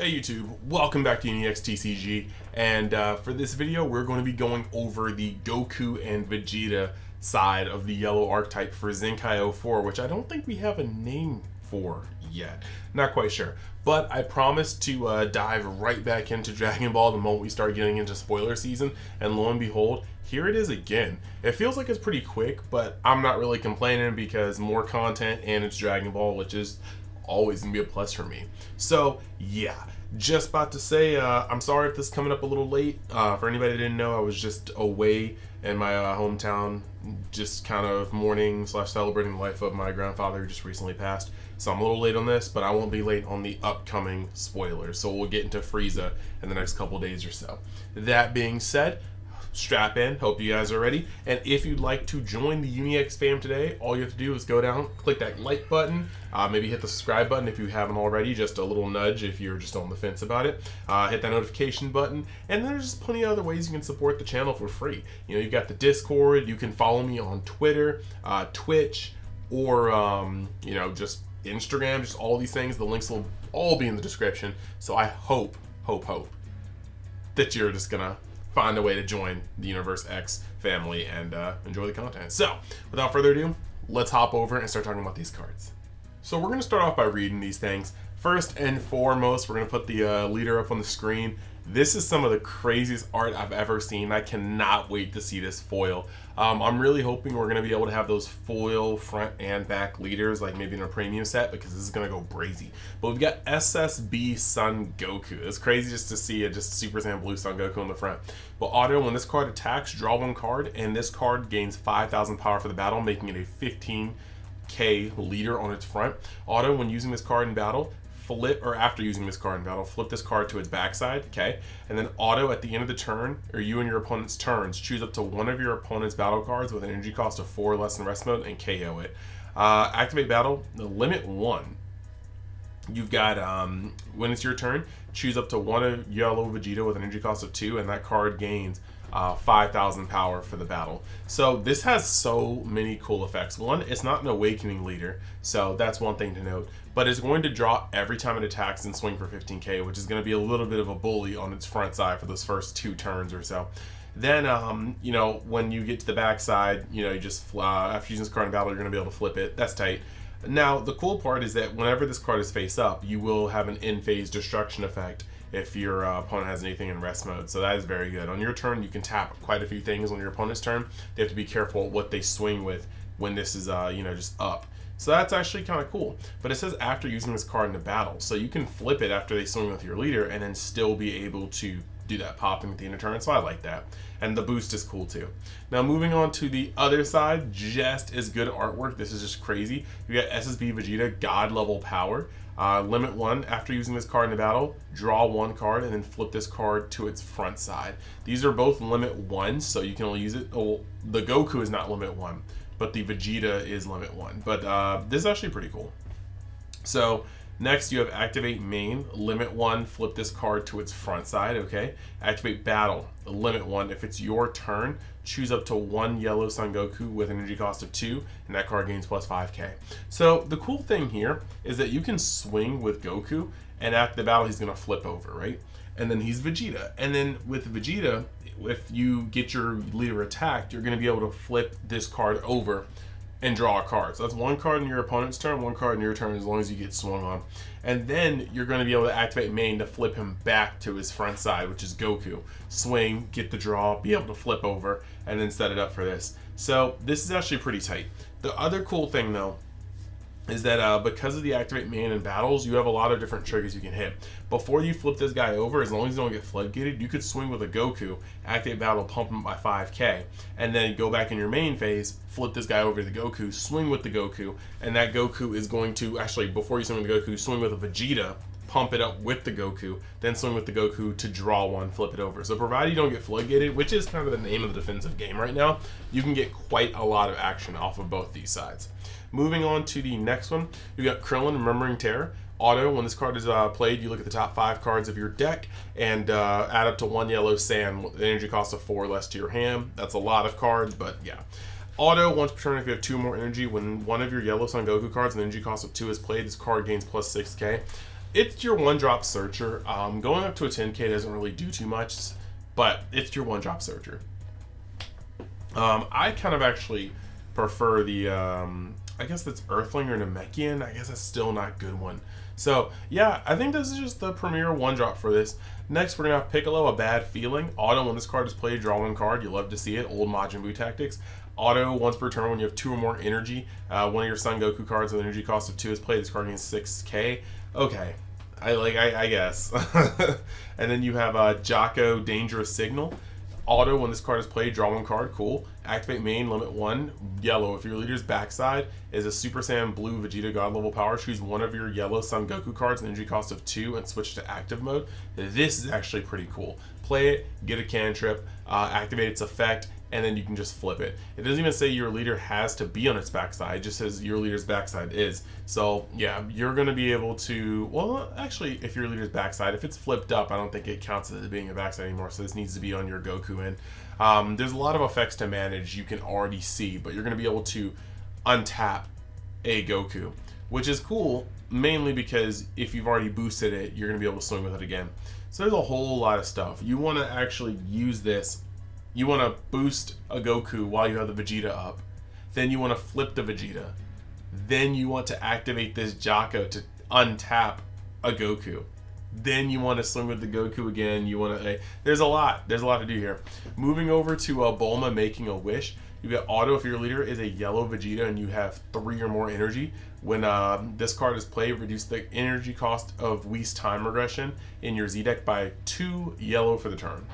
Hey YouTube, welcome back to UniXTCG, and for this video we're going to be going over the Goku and Vegeta side of the yellow archetype for Zenkai 04, which I don't think we have a name for yet. Not quite sure, but I promised to dive right back into Dragon Ball the moment we start getting into spoiler season, and lo and behold, here it is again. It feels like it's pretty quick, but I'm not really complaining because more content and it's Dragon Ball, which is always gonna be a plus for me. So yeah, just about to say I'm sorry if this is coming up a little late. For anybody that didn't know, I was just away in my hometown, just kind of mourning / celebrating the life of my grandfather who just recently passed. So I'm a little late on this, but I won't be late on the upcoming spoilers. So we'll get into Frieza in the next couple days or so. That being said, strap in, hope you guys are ready, and if you'd like to join the UniX fam today, all you have to do is go down, click that like button, maybe hit the subscribe button if you haven't already, just a little nudge if you're just on the fence about it, hit that notification button, and there's plenty of other ways you can support the channel for free. You know, you've got the Discord, you can follow me on Twitter, Twitch, or you know, just Instagram, just all these things. The links will all be in the description, so I hope that you're just gonna find a way to join the Universe X family and enjoy the content. So, without further ado, let's hop over and start talking about these cards. So we're going to start off by reading these things. First and foremost, we're going to put the leader up on the screen. This is some of the craziest art I've ever seen. I cannot wait to see this foil. I'm really hoping we're going to be able to have those foil front and back leaders, like maybe in a premium set, because this is going to go crazy. But we've got SSB Sun Goku. It's crazy just to see it, just Super Saiyan Blue Sun Goku on the front. But auto, when this card attacks, draw one card, and this card gains 5,000 power for the battle, making it a 15k leader on its front. Auto, when using this card in battle, flip, or after using this card in battle, flip this card to its backside, okay? And then auto, at the end of the turn, or you and your opponent's turns, choose up to one of your opponent's battle cards with an energy cost of 4 or less in rest mode and KO it. Activate battle, limit 1. You've got, when it's your turn, choose up to one of yellow Vegeta with an energy cost of 2, and that card gains 5,000 power for the battle. So this has so many cool effects. One, it's not an awakening leader, so that's one thing to note, but it's going to draw every time it attacks and swing for 15k, which is going to be a little bit of a bully on its front side for those first 2 turns or so. Then, you know, when you get to the back side, you know, you just, after using this card in battle, you're going to be able to flip it. That's tight. Now, the cool part is that whenever this card is face up, you will have an in-phase destruction effect if your opponent has anything in rest mode. So that is very good. On your turn, you can tap quite a few things on your opponent's turn. They have to be careful what they swing with when this is, you know, just up. So that's actually kind of cool. But it says after using this card in a battle. So you can flip it after they swing with your leader and then still be able to do that popping at the end of turn. So I like that. And the boost is cool too. Now moving on to the other side, just as good artwork. This is just crazy. You got SSB Vegeta, God level power. Limit 1, after using this card in a battle, draw 1 card and then flip this card to its front side. These are both limit 1, so you can only use it. Oh, the Goku is not limit 1, but the Vegeta is limit 1. But this is actually pretty cool. So next you have activate main, limit 1, flip this card to its front side, okay? Activate battle, limit 1, if it's your turn, choose up to 1 yellow Son Goku with an energy cost of 2, and that card gains plus 5k. So the cool thing here is that you can swing with Goku, and after the battle he's going to flip over, right? And then he's Vegeta. And then with Vegeta, if you get your leader attacked, you're going to be able to flip this card over and draw a card. So that's 1 card in your opponent's turn, 1 card in your turn, as long as you get swung on. And then you're going to be able to activate main to flip him back to his front side, which is Goku. Swing, get the draw, be able to flip over, and then set it up for this. So this is actually pretty tight. The other cool thing though is that because of the activate main in battles, you have a lot of different triggers you can hit. Before you flip this guy over, as long as you don't get floodgated, you could swing with a Goku, activate battle, pump him by 5k, and then go back in your main phase, flip this guy over to the Goku, swing with the Goku, and that Goku is going to, actually before you swing with the Goku, swing with a Vegeta, pump it up with the Goku, then swing with the Goku to draw 1, flip it over. So provided you don't get floodgated, which is kind of the name of the defensive game right now, you can get quite a lot of action off of both these sides. Moving on to the next one, you got Krillin, Remembering Terror. Auto, when this card is played, you look at the top 5 cards of your deck and add up to 1 yellow Saiyan with an energy cost of 4 less to your hand. That's a lot of cards, but yeah. Auto, once per turn, if you have 2 more energy, when one of your yellow Son Goku cards, an energy cost of 2 is played, this card gains plus 6k. It's your one-drop searcher. Going up to a 10k doesn't really do too much, but it's your one-drop searcher. I kind of actually prefer the, I guess that's Earthling or Namekian. I guess that's still not a good one. So, yeah, I think this is just the premier one-drop for this. Next, we're going to have Piccolo, A Bad Feeling. Auto, when this card is played, draw one card. You love to see it. Old Majin Buu tactics. Auto, once per turn, when you have 2 or more energy, one of your Son Goku cards with an energy cost of 2 is played. This card gains 6k. Okay. I guess. And then you have Jocko, Dangerous Signal. Auto, when this card is played, draw one card. Cool. Activate main, limit 1. Yellow, if your leader's backside is a Super Saiyan Blue Vegeta God level power, choose one of your yellow Son Goku cards, an energy cost of 2, and switch to active mode. This is actually pretty cool. Play it, get a cantrip, activate its effect, and then you can just flip it. It doesn't even say your leader has to be on its backside. It just says your leader's backside is. So yeah, you're going to be able to, well, actually, if your leader's backside, if it's flipped up, I don't think it counts as being a backside anymore. So this needs to be on your Goku end. There's a lot of effects to manage you can already see, but you're going to be able to untap a Goku, which is cool, mainly because if you've already boosted it, you're going to be able to swing with it again. So there's a whole lot of stuff. You want to actually use this. You want to boost a Goku while you have the Vegeta up. Then you want to flip the Vegeta. Then you want to activate this Jocko to untap a Goku. Then you want to swing with the Goku again. You want to. There's a lot to do here. Moving over to Bulma making a wish. You get auto if your leader is a yellow Vegeta and you have 3 or more energy. When this card is played, reduce the energy cost of Whis time regression in your Z deck by 2 yellow for the turn.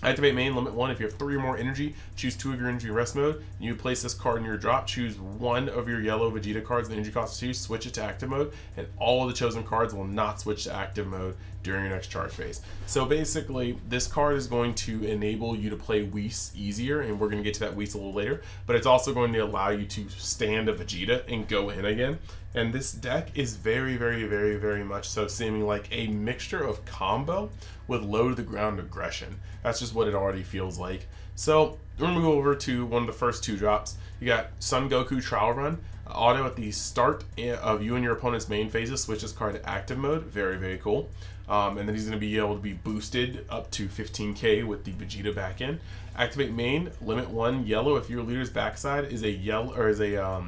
Activate main, limit 1. If you have 3 or more energy, choose 2 of your energy rest mode. You place this card in your drop, choose 1 of your yellow Vegeta cards, the energy cost of 2, switch it to active mode, and all of the chosen cards will not switch to active mode during your next charge phase. So basically, this card is going to enable you to play Whis easier, and we're going to get to that Whis a little later, but it's also going to allow you to stand a Vegeta and go in again. And this deck is very, very, very, very much so seeming like a mixture of combo with low to the ground aggression. That's just what it already feels like. So we're gonna move over to one of the first 2 drops. You got Son Goku Trial Run. Auto at the start of you and your opponent's main phases, switch this card to active mode. Very, very cool. And then he's going to be able to be boosted up to 15k with the Vegeta back in. Activate main, limit 1 yellow if your leader's backside is a yellow or is a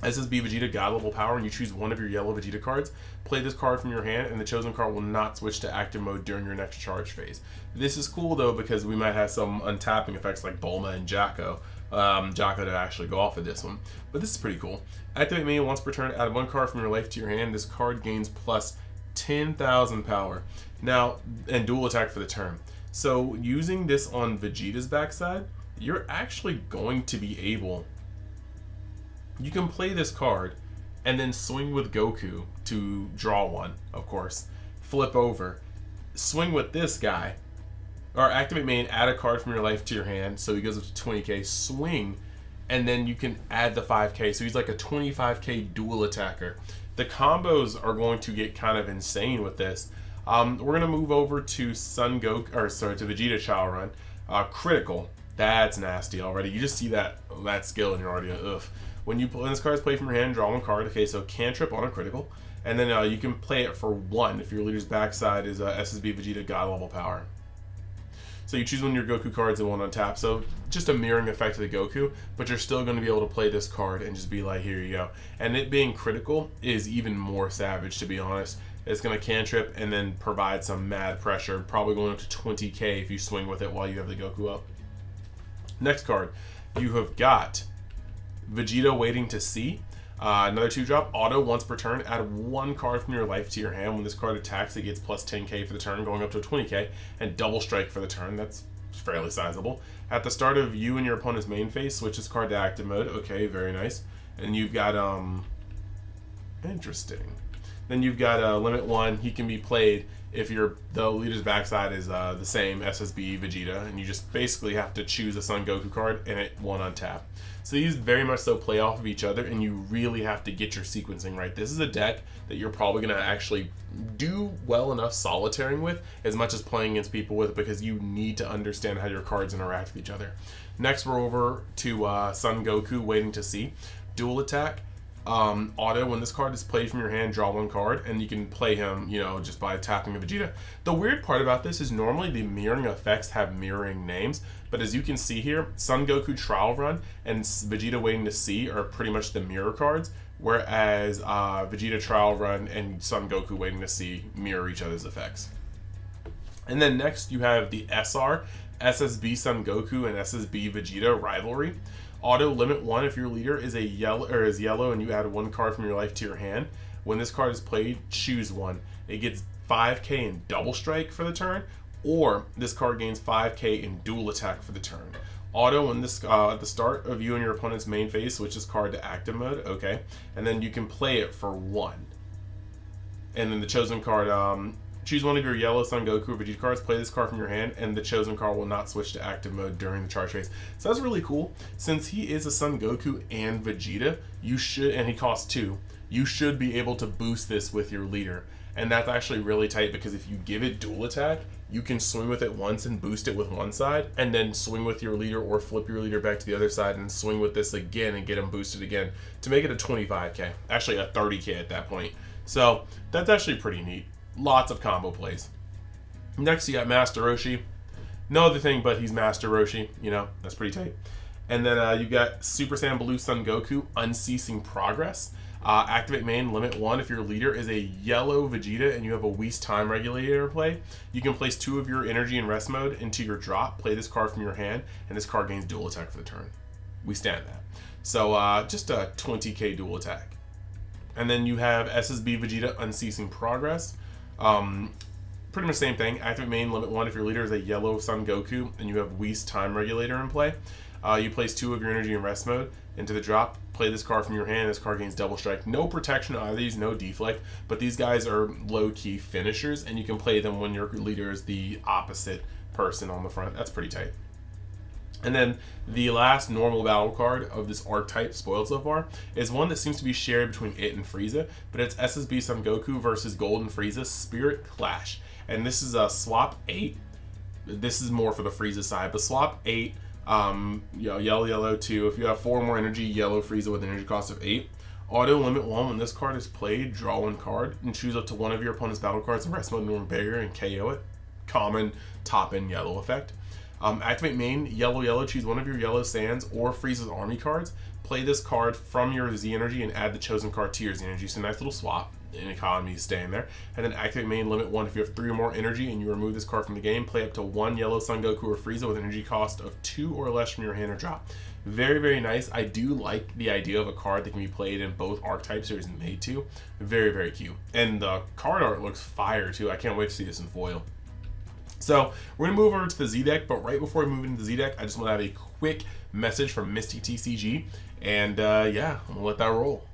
SSB Vegeta God level power and you choose 1 of your yellow Vegeta cards. Play this card from your hand and the chosen card will not switch to active mode during your next charge phase. This is cool though because we might have some untapping effects like Bulma and Jocko. Jocko to actually go off of this one. But this is pretty cool. Activate main once per turn, add 1 card from your life to your hand. This card gains plus 10,000 power. Now, and dual attack for the turn. So using this on Vegeta's backside, you're actually going to be able, you can play this card and then swing with Goku to draw 1, of course. Flip over, swing with this guy, or activate main, add a card from your life to your hand, so he goes up to 20k, swing, and then you can add the 5k, so he's like a 25k dual attacker. The combos are going to get kind of insane with this. We're going to move over to Son Goku, or sorry, to Vegeta Trial Run. Critical, that's nasty already. You just see that skill and you're already, ugh. When this card is played from your hand, draw 1 card. Okay, so cantrip on a critical. And then you can play it for 1 if your leader's backside is SSB Vegeta God level power. So you choose one of your Goku cards and 1 on tap. So just a mirroring effect of the Goku, but you're still going to be able to play this card and just be like, here you go. And it being critical is even more savage, to be honest. It's going to cantrip and then provide some mad pressure, probably going up to 20k if you swing with it while you have the Goku up. Next card, you have got Vegeta Waiting to See. Another 2-drop, auto once per turn, add 1 card from your life to your hand. When this card attacks, it gets plus 10k for the turn, going up to 20k, and double strike for the turn. That's fairly sizable. At the start of you and your opponent's main phase, switch this card to active mode. Okay, very nice. And you've got, interesting. Then you've got limit 1. He can be played if the leader's backside is the same SSB Vegeta, and you just basically have to choose a Son Goku card and it won't untap. So these very much so play off of each other, and you really have to get your sequencing right. This is a deck that you're probably going to actually do well enough solitaring with as much as playing against people with, because you need to understand how your cards interact with each other. Next, we're over to Son Goku Waiting to See. Dual attack. Auto, when this card is played from your hand, draw one card, and you can play him, you know, just by tapping a Vegeta. The weird part about this is normally the mirroring effects have mirroring names, but as you can see here, Son Goku Trial Run and Vegeta Waiting to See are pretty much the mirror cards, whereas Vegeta Trial Run and Son Goku Waiting to See mirror each other's effects. And then next you have the SR, SSB Son Goku and SSB Vegeta Rivalry. Auto, limit 1 if your leader is yellow and you add one card from your life to your hand. When this card is played, choose one. It gets 5k in double strike for the turn, or this card gains 5k in dual attack for the turn. Auto, when this at the start of you and your opponent's main phase, switch this card to active mode, okay, and then you can play it for 1. And then the chosen card, choose one of your yellow Son Goku or Vegeta cards, play this card from your hand, and the chosen card will not switch to active mode during the charge phase. So that's really cool. Since he is a Son Goku and Vegeta, you should, and he costs 2, you should be able to boost this with your leader. And that's actually really tight, because if you give it dual attack, you can swing with it once and boost it with one side, and then swing with your leader or flip your leader back to the other side and swing with this again and get him boosted again to make it a 25k, actually a 30k at that point. So that's actually pretty neat. Lots of combo plays. Next, you got Master Roshi. No other thing but he's Master Roshi. You know, that's pretty tight. And then you got Super Saiyan Blue Son Goku, Unceasing Progress. Activate main, limit 1 if your leader is a yellow Vegeta and you have a Whis time regulator in play. You can place 2 of your energy in rest mode into your drop, play this card from your hand, and this card gains dual attack for the turn. We stand that. So just a 20k dual attack. And then you have SSB Vegeta, Unceasing Progress. Pretty much same thing. Activate main, limit 1 if your leader is a yellow Son Goku and you have Whis time regulator in play. You place 2 of your energy in rest mode into the drop, play this card from your hand, this card gains double strike. No protection on either of these, no deflect, but these guys are low-key finishers, and you can play them when your leader is the opposite person on the front. That's pretty tight. And then the last normal battle card of this archetype spoiled so far is one that seems to be shared between it and Frieza, but it's SSB Son Goku versus Golden Frieza Spirit Clash. And this is a swap 8. This is more for the Frieza side, but swap 8, yellow 2. If you have 4 more energy, yellow Frieza with an energy cost of 8. Auto, limit 1 when this card is played, draw 1 card and choose up to 1 of your opponent's battle cards in rest mode, normal barrier, and KO it. Common top-end yellow effect. Activate main, yellow, choose 1 of your yellow Saiyans or Frieza's army cards. Play this card from your Z energy and add the chosen card to your Z energy. So nice little swap. In economy staying there. And then activate main, limit 1 if you have 3 or more energy and you remove this card from the game. Play up to 1 yellow Son Goku or Frieza with an energy cost of 2 or less from your hand or drop. Very, very nice. I do like the idea of a card that can be played in both archetypes or is made to. Very, very cute. And the card art looks fire too. I can't wait to see this in foil. So we're going to move over to the Z deck, but right before we move into the Z deck, I just want to have a quick message from Mystic TCG. And yeah, I'm going to let that roll.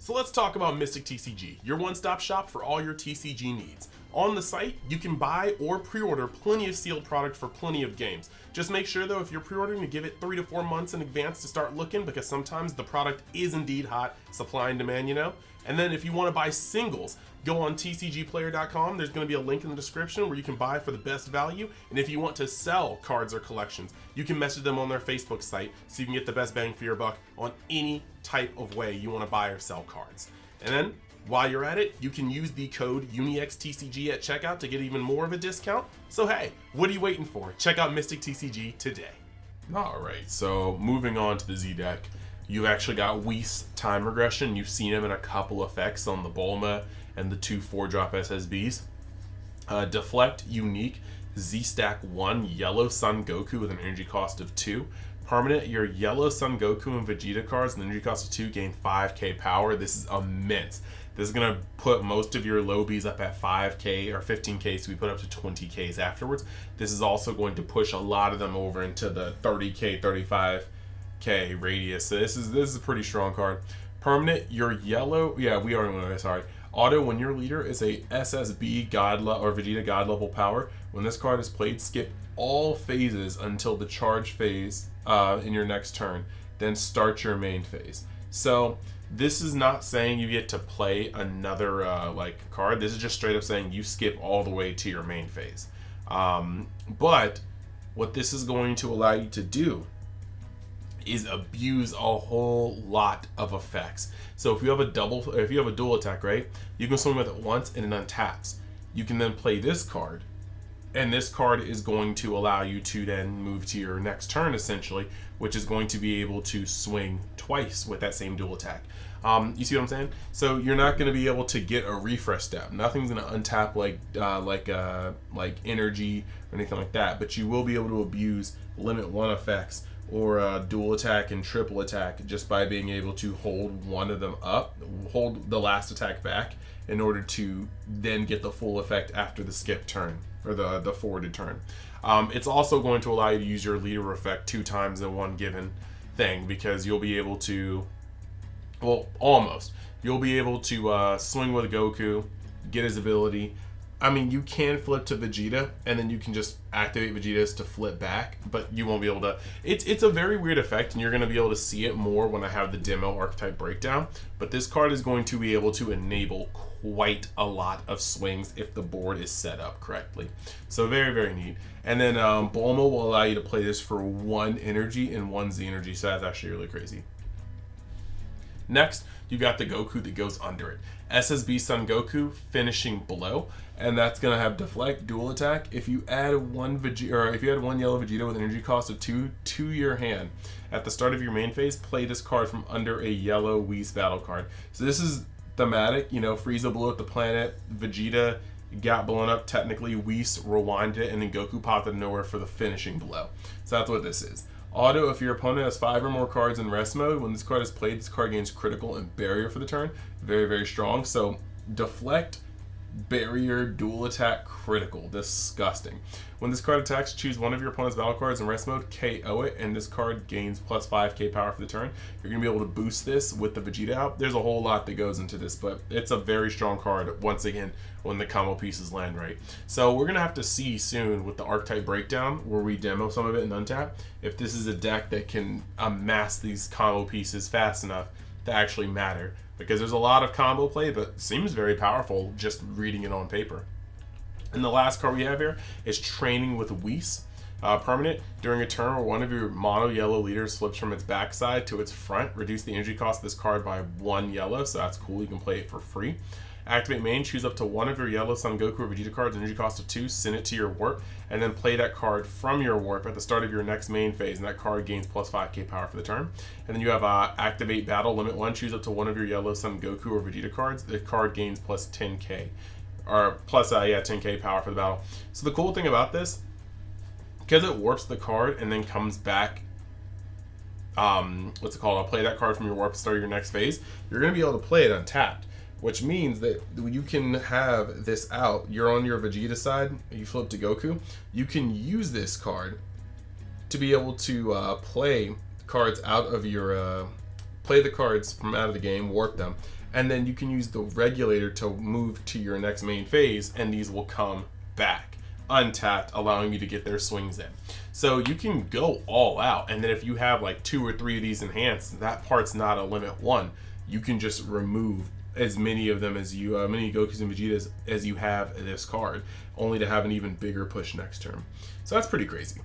So let's talk about Mystic TCG, your one-stop shop for all your TCG needs. On the site, you can buy or pre-order plenty of sealed product for plenty of games. Just make sure though, if you're pre-ordering, to give it 3 to 4 months in advance to start looking, because sometimes the product is indeed hot, supply and demand, you know. And then if you want to buy singles, go on tcgplayer.com. There's going to be a link in the description where you can buy for the best value. And if you want to sell cards or collections, you can message them on their Facebook site so you can get the best bang for your buck on any type of way you want to buy or sell cards. And then while you're at it, you can use the code UNIXTCG at checkout to get even more of a discount. So hey, what are you waiting for? Check out Mystic TCG today. All right, so moving on to the Z deck. You've actually got Whis time regression. You've seen him in a couple effects on the Bulma and the 2 4-drop SSBs. Deflect, unique, Z-Stack 1, yellow Son Goku with an energy cost of 2. Permanent, your yellow Son Goku and Vegeta cards with an energy cost of 2 gain 5k power. This is immense. This is going to put most of your low Bs up at 5k or 15k, so we put up to 20ks afterwards. This is also going to push a lot of them over into the 30k, 35k radius. So this is a pretty strong card. Permanent, your yellow, we already went over this, sorry. Auto, when your leader is a SSB God or Vegeta God level power, when this card is played, skip all phases until the charge phase in your next turn, then start your main phase. So this is not saying you get to play another card. This is just straight up saying you skip all the way to your main phase. But what this is going to allow you to do is abuse a whole lot of effects. So if you have a dual attack, right, you can swing with it once and it untaps. You can then play this card, and this card is going to allow you to then move to your next turn, essentially, which is going to be able to swing twice with that same dual attack. You see what I'm saying? So you're not going to be able to get a refresh step. Nothing's going to untap like energy or anything like that. But you will be able to abuse limit 1 effects or dual attack and triple attack just by being able to hold one of them up, hold the last attack back in order to then get the full effect after the skip turn or the forwarded turn. It's also going to allow you to use your leader effect 2 times in one given thing, because you'll be able to, well, almost. You'll be able to swing with Goku, get his ability. I mean, you can flip to Vegeta, and then you can just activate Vegeta's to flip back, but you won't be able to. It's a very weird effect, and you're going to be able to see it more when I have the demo archetype breakdown. But this card is going to be able to enable quite a lot of swings if the board is set up correctly. So very, very neat. And then Bulma will allow you to play this for 1 energy and 1 Z energy, so that's actually really crazy. Next, you got the Goku that goes under it. SSB Son Goku finishing below, and that's gonna have deflect, dual attack. If you add one yellow Vegeta with an energy cost of 2 to your hand at the start of your main phase, play this card from under a yellow Whis battle card. So this is thematic. You know, Frieza blew up the planet, Vegeta got blown up technically, Whis rewinded it, and then Goku popped out of nowhere for the finishing blow. So that's what this is. Auto, if your opponent has 5 or more cards in rest mode, when this card is played, this card gains critical and barrier for the turn. Very, very strong. So deflect, barrier, dual attack, critical. Disgusting. When this card attacks, choose one of your opponent's battle cards in rest mode, KO it, and this card gains plus 5k power for the turn. You're going to be able to boost this with the Vegeta out. There's a whole lot that goes into this, but it's a very strong card, once again, when the combo pieces land right. So we're going to have to see soon with the archetype breakdown, where we demo some of it in Untap, if this is a deck that can amass these combo pieces fast enough to actually matter. Because there's a lot of combo play, but it seems very powerful just reading it on paper. And the last card we have here is Training with Whis. Permanent. During a turn where one of your mono yellow leaders flips from its backside to its front, reduce the energy cost of this card by 1 yellow, so that's cool. You can play it for free. Activate main, choose up to one of your yellow Son Goku or Vegeta cards, energy cost of 2, send it to your warp, and then play that card from your warp at the start of your next main phase, and that card gains plus 5k power for the turn. And then you have Activate Battle, limit 1, choose up to one of your yellow Son Goku or Vegeta cards, the card gains plus 10k, or plus 10k power for the battle. So the cool thing about this, because it warps the card and then comes back, what's it called, I'll play that card from your warp at the start of your next phase, you're going to be able to play it untapped. Which means that you can have this out. You're on your Vegeta side, you flip to Goku. You can use this card to be able to play cards out of your, play the cards from out of the game, warp them, and then you can use the regulator to move to your next main phase, and these will come back untapped, allowing you to get their swings in. So you can go all out, and then if you have like 2 or 3 of these enhanced, that part's not a limit 1. You can just remove as many of them as you, many Gokus and Vegetas as you have this card, only to have an even bigger push next turn. So that's pretty crazy.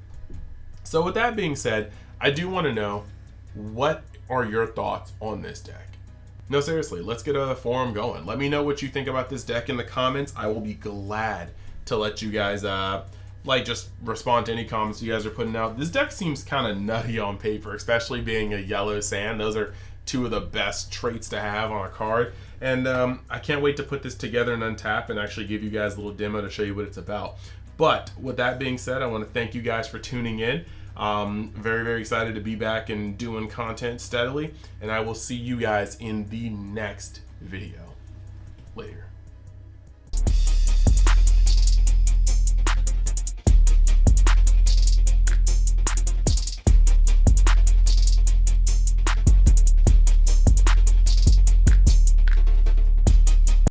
So with that being said, I do want to know, what are your thoughts on this deck? No, seriously, let's get a forum going. Let me know what you think about this deck in the comments. I will be glad to let you guys just respond to any comments you guys are putting out. This deck seems kind of nutty on paper, especially being a yellow sand. Those are 2 of the best traits to have on a card. And I can't wait to put this together and untap and actually give you guys a little demo to show you what it's about. But with that being said, I want to thank you guys for tuning in. Very, very excited to be back and doing content steadily. And I will see you guys in the next video. Later.